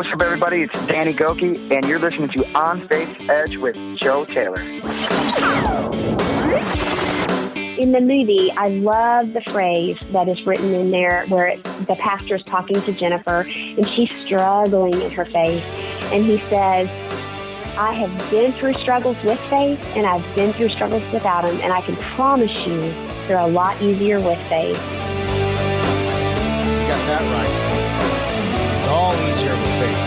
What's up, everybody? It's Danny Goki, and you're listening to On Faith's Edge with Joe Taylor. In the movie, I love the phrase that is written in there where the pastor is talking to Jennifer, and she's struggling in her faith. And he says, I have been through struggles with faith, and I've been through struggles without them, and I can promise you they're a lot easier with faith. You got that right. It's all easier with faith.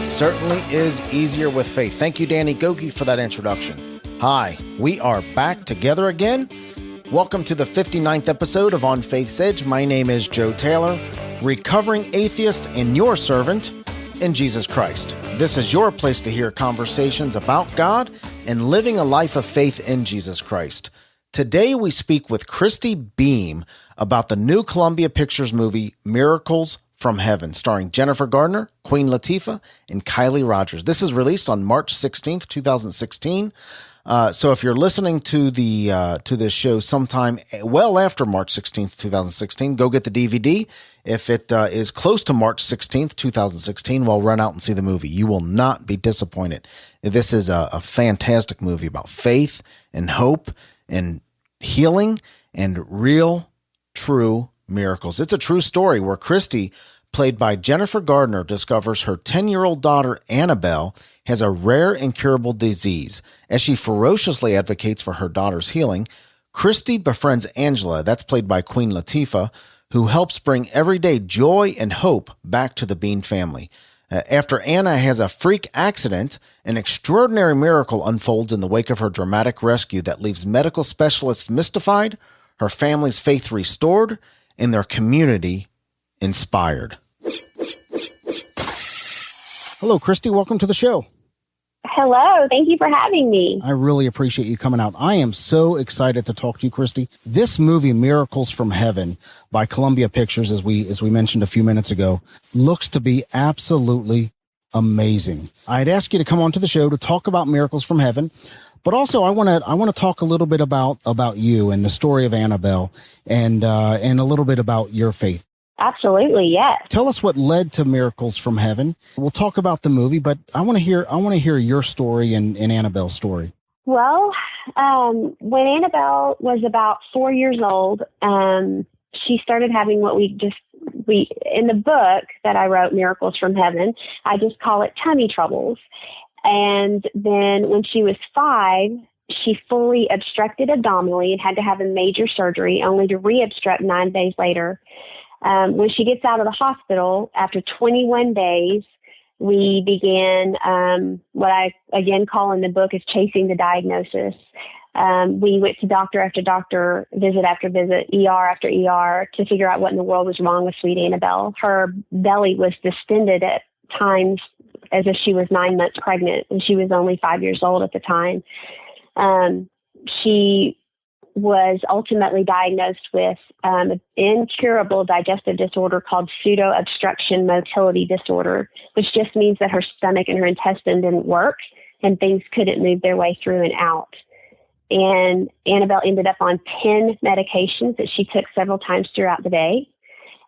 It certainly is easier with faith. Thank you, Danny Goki, for that introduction. Hi, we are back together again. Welcome to the 59th episode of On Faith's Edge. My name is Joe Taylor, recovering atheist and your servant in Jesus Christ. This is your place to hear conversations about God and living a life of faith in Jesus Christ. Today we speak with Christy Beam about the new Columbia Pictures movie Miracles from Heaven, starring Jennifer Garner, Queen Latifa, and Kylie Rogers. This is released on March 16th, 2016. So if you're listening to this show sometime well after March 16th, 2016, go get the DVD. If it is close to March 16th, 2016, well, run out and see the movie. You will not be disappointed. This is a fantastic movie about faith and hope and healing and real, true miracles. It's a true story where Christy, played by Jennifer Garner, discovers her 10-year-old daughter, Annabelle, has a rare incurable disease. As she ferociously advocates for her daughter's healing, Christy befriends Angela, that's played by Queen Latifa, who helps bring everyday joy and hope back to the Bean family. After Anna has a freak accident, an extraordinary miracle unfolds in the wake of her dramatic rescue that leaves medical specialists mystified, her family's faith restored, and their community inspired. Hello, Christy. Welcome to the show. Hello. Thank you for having me. I really appreciate you coming out. I am so excited to talk to you, Christy. This movie, Miracles from Heaven, by Columbia Pictures, as we mentioned a few minutes ago, looks to be absolutely amazing. I'd ask you to come on to the show to talk about Miracles from Heaven, but also I want to talk a little bit about you and the story of Annabelle and a little bit about your faith. Absolutely, yes. Tell us what led to Miracles from Heaven. We'll talk about the movie, but I want to hear your story and Annabelle's story. Well, when Annabelle was about 4 years old, she started having what we in the book that I wrote, Miracles from Heaven, I just call it tummy troubles. And then when she was 5, she fully obstructed abdominally and had to have a major surgery, only to re-obstruct 9 days later. When she gets out of the hospital, after 21 days, we began what I, again, call in the book is chasing the diagnosis. We went to doctor after doctor, visit after visit, ER after ER, to figure out what in the world was wrong with sweet Annabelle. Her belly was distended at times as if she was 9 months pregnant, and she was only 5 years old at the time. She was ultimately diagnosed with an incurable digestive disorder called pseudo-obstruction motility disorder, which just means that her stomach and her intestine didn't work and things couldn't move their way through and out. And Annabelle ended up on 10 medications that she took several times throughout the day.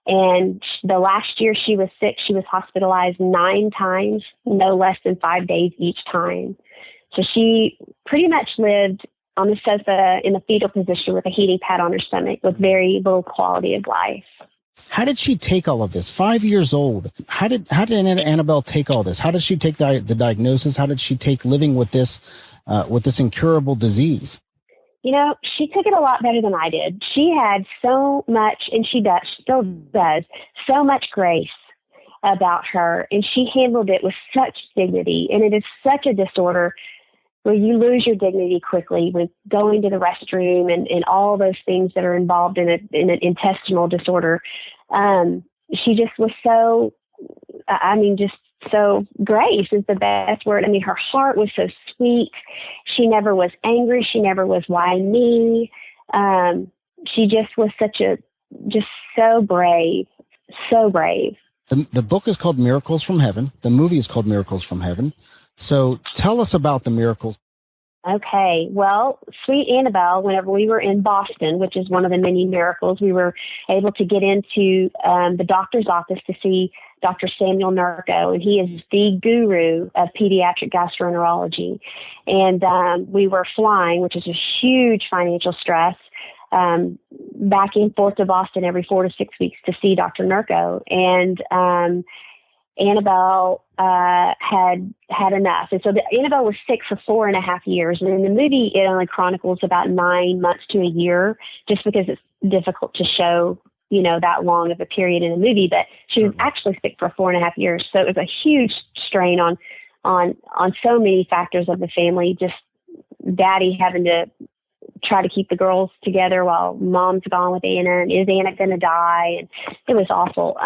And the last year she was sick, she was hospitalized 9 times, no less than 5 days each time. So she pretty much lived on the sofa in the fetal position with a heating pad on her stomach with very little quality of life. How did she take all of this? 5 years old. How did Annabelle take all this? How did she take the diagnosis? How did she take living with this incurable disease? You know, she took it a lot better than I did. She had so much, and she still does, so much grace about her, and she handled it with such dignity. And it is such a disorder where you lose your dignity quickly with going to the restroom and all those things that are involved in an intestinal disorder. She just was so, so grace is the best word. I mean, her heart was so sweet. She never was angry. She never was, why me? She just was just so brave, so brave. The book is called Miracles from Heaven. The movie is called Miracles from Heaven. So tell us about the miracles. Okay. Well, sweet Annabelle, whenever we were in Boston, which is one of the many miracles, we were able to get into the doctor's office to see Dr. Samuel Nurko, and he is the guru of pediatric gastroenterology. And we were flying, which is a huge financial stress, back and forth to Boston every 4 to 6 weeks to see Dr. Nurko. And Annabelle had enough. And so Annabelle was sick for 4.5 years. And in the movie, it only chronicles about 9 months to a year, just because it's difficult to show, that long of a period in a movie. But she was actually sick for 4.5 years. So it was a huge strain on so many factors of the family, just daddy having to try to keep the girls together while mom's gone with Anna. And is Anna going to die? And it was awful.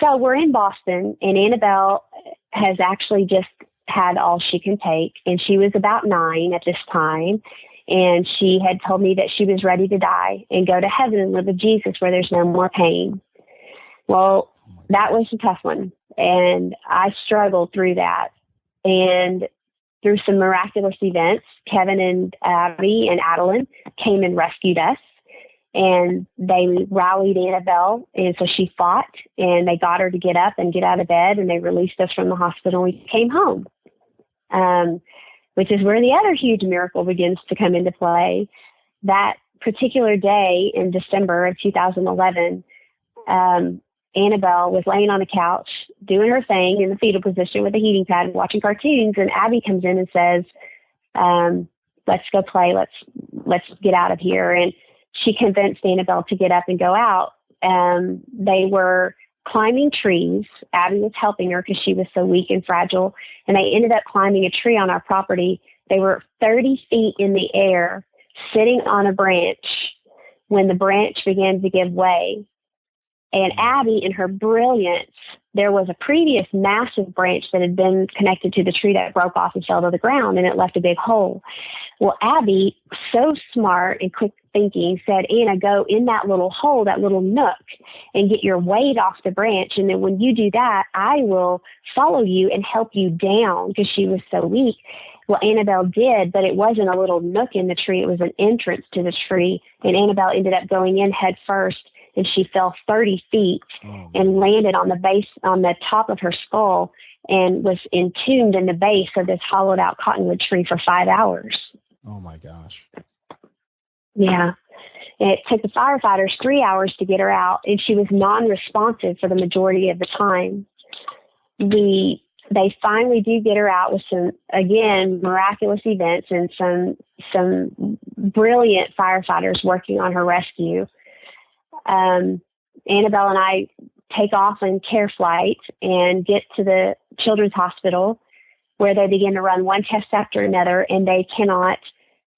So we're in Boston, and Annabelle has actually just had all she can take, and she was about 9 at this time, and she had told me that she was ready to die and go to heaven and live with Jesus where there's no more pain. Well, that was a tough one, and I struggled through that. And through some miraculous events, Kevin and Abby and Adeline came and rescued us. And they rallied Annabelle, and so she fought, and they got her to get up and get out of bed, and they released us from the hospital. We came home, which is where the other huge miracle begins to come into play. That particular day in December of 2011, Annabelle was laying on the couch doing her thing in the fetal position with a heating pad, watching cartoons, and Abby comes in and says, "Let's go play. Let's get out of here." And she convinced Annabelle to get up and go out. They were climbing trees. Abby was helping her because she was so weak and fragile. And they ended up climbing a tree on our property. They were 30 feet in the air, sitting on a branch when the branch began to give way. And Abby, in her brilliance, there was a previous massive branch that had been connected to the tree that broke off and fell to the ground, and it left a big hole. Well, Abby, so smart and quick thinking, said, "Anna, go in that little hole, that little nook, and get your weight off the branch. And then when you do that, I will follow you and help you down," because she was so weak. Well, Annabelle did, but it wasn't a little nook in the tree. It was an entrance to the tree. And Annabelle ended up going in head first, and she fell 30 feet and landed on the top of her skull, and was entombed in the base of this hollowed out cottonwood tree for 5 hours. Oh my gosh. Yeah. And it took the firefighters 3 hours to get her out, and she was non-responsive for the majority of the time. They finally do get her out with some, again, miraculous events and some brilliant firefighters working on her rescue. Annabelle and I take off in care flight and get to the children's hospital, where they begin to run one test after another, and they cannot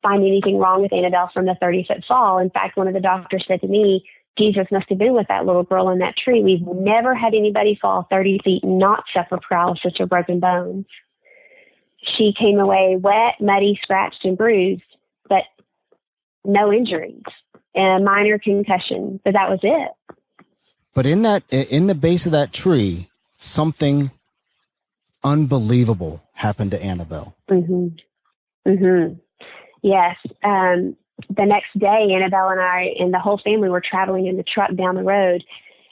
find anything wrong with Annabelle from the 30-foot fall. In fact, one of the doctors said to me, "Jesus must have been with that little girl in that tree. We've never had anybody fall 30 feet and not suffer paralysis or broken bones." She came away wet, muddy, scratched, and bruised, but no injuries, and a minor concussion, but that was it. But in the base of that tree, something unbelievable happened to Annabelle. Mm-hmm. Mm-hmm. Yes. The next day, Annabelle and I and the whole family were traveling in the truck down the road,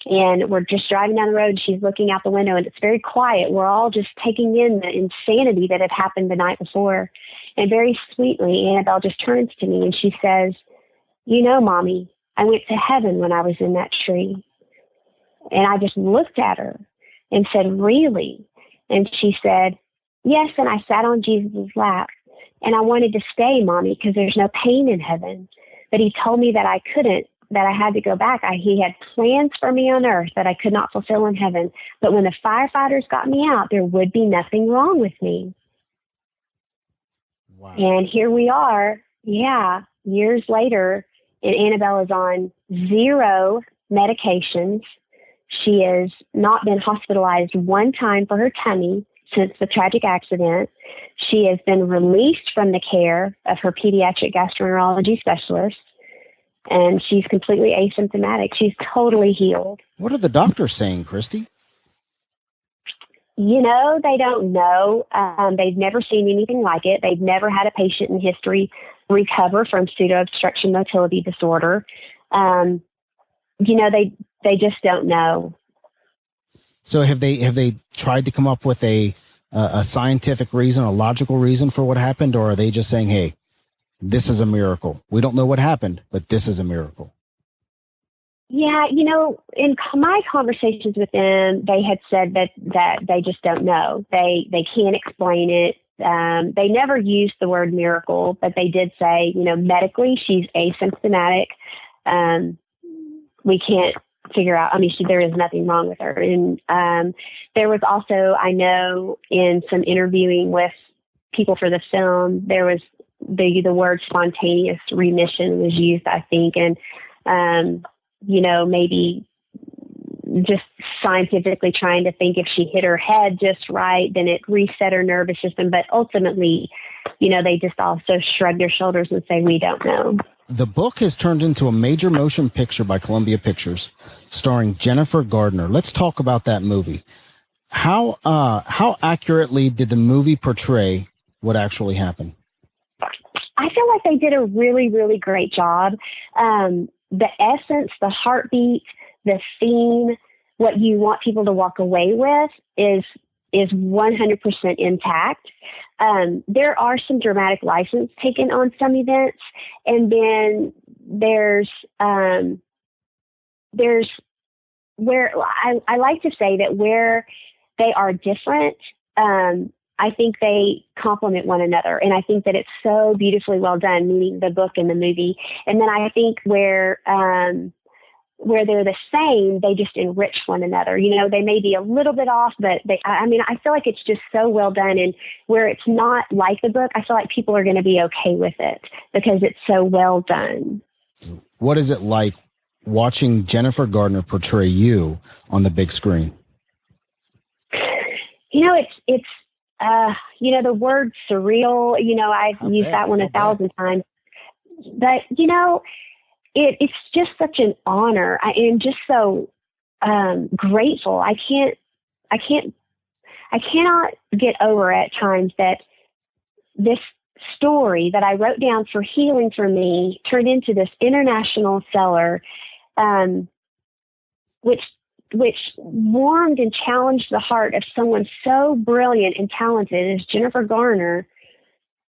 and we're just driving down the road, and she's looking out the window, and it's very quiet. We're all just taking in the insanity that had happened the night before. And very sweetly, Annabelle just turns to me and she says, "You know, Mommy, I went to heaven when I was in that tree." And I just looked at her and said, "Really?" And she said, "Yes, and I sat on Jesus' lap. And I wanted to stay, Mommy, because there's no pain in heaven. But he told me that I couldn't, that I had to go back. He had plans for me on earth that I could not fulfill in heaven. But when the firefighters got me out, there would be nothing wrong with me." Wow. And here we are, years later, and Annabelle is on 0 medications. She has not been hospitalized one time for her tummy since the tragic accident. She has been released from the care of her pediatric gastroenterology specialist, and she's completely asymptomatic. She's totally healed. What are the doctors saying, Christy? They don't know. They've never seen anything like it. They've never had a patient in history recover from pseudo-obstruction motility disorder. They just don't know. So have they tried to come up with a scientific reason, a logical reason for what happened, or are they just saying, hey, this is a miracle? We don't know what happened, but this is a miracle. Yeah, in my conversations with them, they had said that they just don't know. They can't explain it. They never used the word miracle, but they did say, medically, she's asymptomatic. We can't figure out, there is nothing wrong with her. And there was also, I know, in some interviewing with people for the film, there was the word spontaneous remission was used, I think. And, maybe just scientifically trying to think if she hit her head just right, then it reset her nervous system. But ultimately, they just also shrug their shoulders and say, we don't know. The book has turned into a major motion picture by Columbia Pictures starring Jennifer Garner. Let's talk about that movie. How accurately did the movie portray what actually happened? I feel like they did a really, really great job. The essence, the heartbeat, the theme, what you want people to walk away with is 100% intact. There are some dramatic license taken on some events, and then there's where I like to say that where they are different, I think they complement one another. And I think that it's so beautifully well done, meaning the book and the movie. And then I think where they're the same, they just enrich one another. They may be a little bit off, but I feel like it's just so well done. And where it's not like the book, I feel like people are going to be okay with it because it's so well done. What is it like watching Jennifer Garner portray you on the big screen? It's the word surreal, I've used that one 1,000 times, but, it's just such an honor. I am just so grateful. I cannot get over at times that this story that I wrote down for healing for me turned into this international seller, which warmed and challenged the heart of someone so brilliant and talented as Jennifer Garner.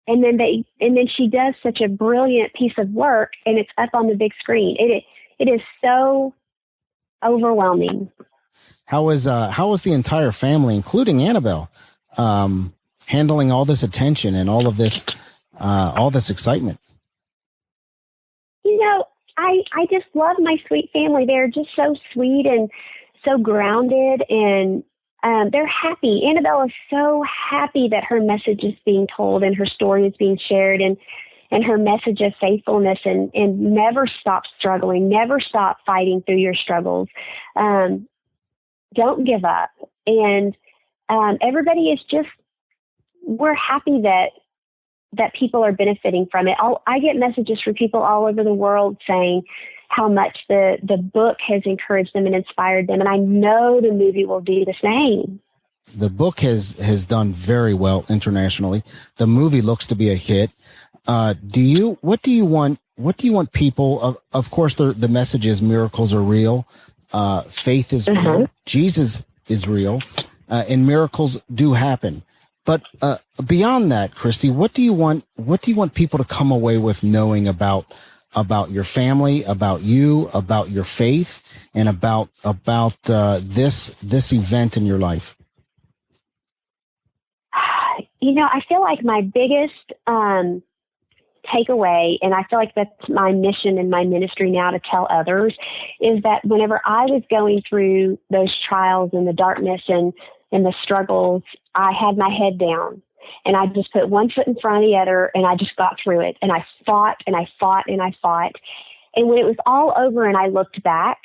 And then she does such a brilliant piece of work, and it's up on the big screen. It is so overwhelming. How was the entire family, including Annabelle, handling all this attention and all this excitement? I just love my sweet family. They're just so sweet and so grounded, and they're happy. Annabelle is so happy that her message is being told and her story is being shared, and her message of faithfulness and never stop struggling, never stop fighting through your struggles. Don't give up. And everybody is just, we're happy that people are benefiting from it. I get messages from people all over the world saying how much the book has encouraged them and inspired them. And I know the movie will do the same. The book has done very well internationally. The movie looks to be a hit. What do you want people, of course, the message is miracles are real. Faith is real. Jesus is real. And miracles do happen. But beyond that, Christy, what do you want people to come away with knowing about your family, about you, about your faith, and about this event in your life? I feel like my biggest takeaway, and I feel like that's my mission and my ministry now to tell others, is that whenever I was going through those trials and the darkness and the struggles, I had my head down and I just put one foot in front of the other and I just got through it. And I fought and I fought and I fought. And when it was all over and I looked back,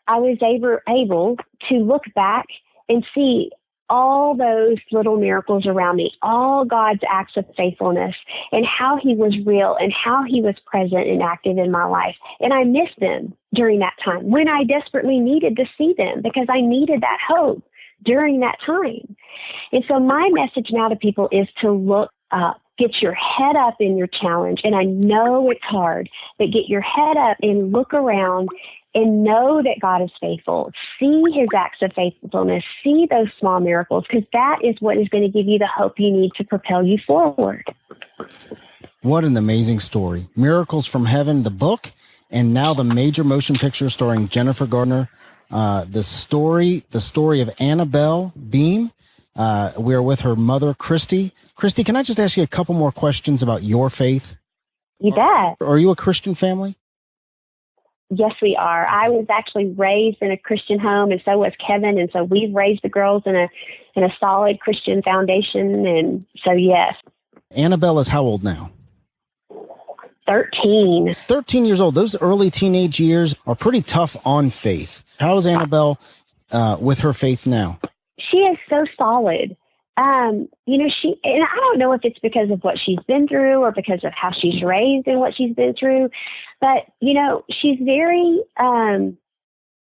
I was able to look back and see all those little miracles around me, all God's acts of faithfulness, and how he was real and how he was present and active in my life. And I missed them during that time when I desperately needed to see them because I needed that hope during that time. And so my message now to people is to look up. Get your head up in your challenge. And I know it's hard, but get your head up and look around and know that God is faithful. See his acts of faithfulness. See those small miracles, because that is what is going to give you the hope you need to propel you forward. What an amazing story. Miracles from Heaven, the book, and now the major motion picture starring Jennifer Garner. The story of Annabelle Beam. We're with her mother, Christy. Christy, can I just ask you a couple more questions about your faith? You bet. Are you a Christian family? Yes, we are. I was actually raised in a Christian home, and so was Kevin. And so we've raised the girls in a solid Christian foundation. And so, yes. Annabelle is how old now? 13. 13 years old. Those early teenage years are pretty tough on faith. How is Annabelle with her faith now? She is so solid. And I don't know if it's because of what she's been through or because of how she's raised and what she's been through, but, she's very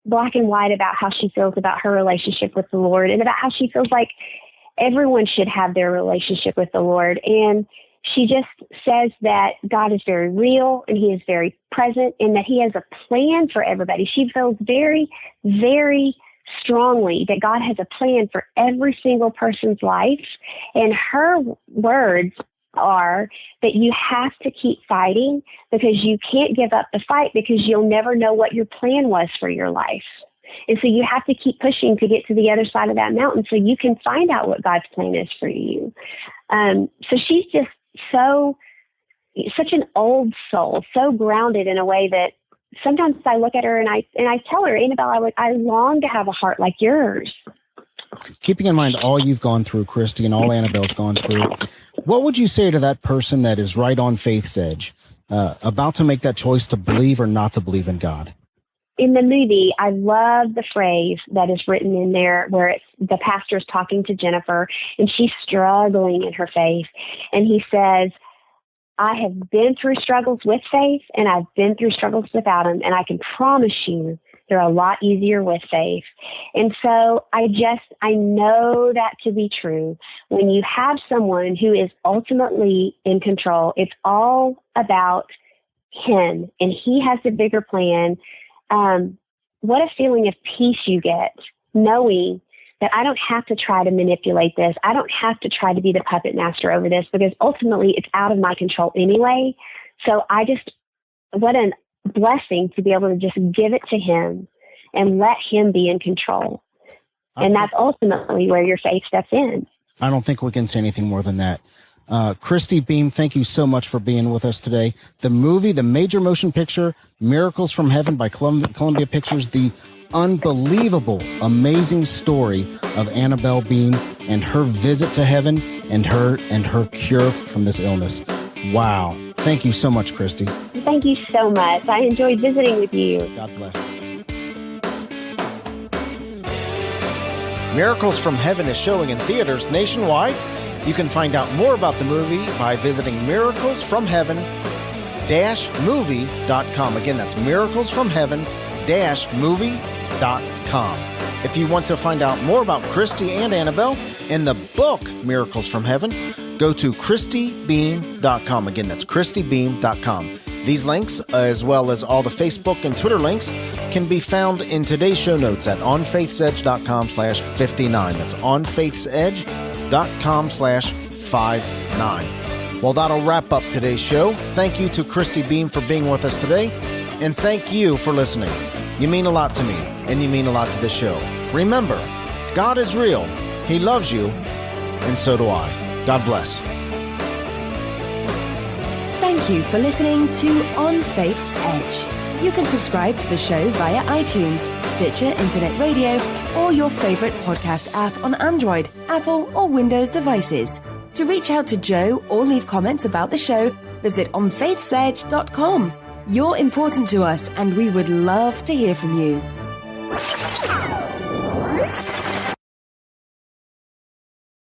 black and white about how she feels about her relationship with the Lord and about how she feels like everyone should have their relationship with the Lord. And she just says that God is very real and he is very present and that he has a plan for everybody. She feels very, very strongly that God has a plan for every single person's life. And her words are that you have to keep fighting because you can't give up the fight because you'll never know what your plan was for your life. And so you have to keep pushing to get to the other side of that mountain so you can find out what God's plan is for you. So she's just such an old soul, so grounded in a way that sometimes I look at her and I tell her, Annabelle, I long to have a heart like yours. Keeping in mind all you've gone through, Christy, and all Annabelle's gone through, what would you say to that person that is right on faith's edge, about to make that choice to believe or not to believe in God? In the movie, I love the phrase that is written in there where it's the pastor's talking to Jennifer and she's struggling in her faith. And he says, I have been through struggles with faith and I've been through struggles without them. And I can promise you they're a lot easier with faith. And so I know that to be true. When you have someone who is ultimately in control, it's all about him and he has the bigger plan. What a feeling of peace you get knowing that I don't have to try to manipulate this. I don't have to try to be the puppet master over this because ultimately it's out of my control anyway. So what a blessing to be able to just give it to him and let him be in control. And that's ultimately where your faith steps in. I don't think we can say anything more than that. Christy Beam, thank you so much for being with us today. The movie, the major motion picture, Miracles from Heaven by Columbia Pictures, the unbelievable, amazing story of Annabelle Beam and her visit to heaven and her cure from this illness. Wow. Thank you so much, Christy. Thank you so much. I enjoyed visiting with you. God bless. Miracles from Heaven is showing in theaters nationwide. You can find out more about the movie by visiting miraclesfromheaven-movie.com. Again, that's miraclesfromheaven-movie.com. If you want to find out more about Christy and Annabelle in the book Miracles from Heaven, go to christybeam.com. Again, that's christybeam.com. These links, as well as all the Facebook and Twitter links, can be found in today's show notes at onfaithsedge.com/59. That's onfaithsedge.com/59. Well, that'll wrap up today's show. Thank you to Christy Beam for being with us today, and thank you for listening. You mean a lot to me, and you mean a lot to this show. Remember, God is real. He loves you, and so do I. God bless. Thank you for listening to On Faith's Edge. You can subscribe to the show via iTunes, Stitcher Internet Radio, or your favorite podcast app on Android, Apple, or Windows devices. To reach out to Joe or leave comments about the show, visit onfaithsedge.com. You're important to us, and we would love to hear from you.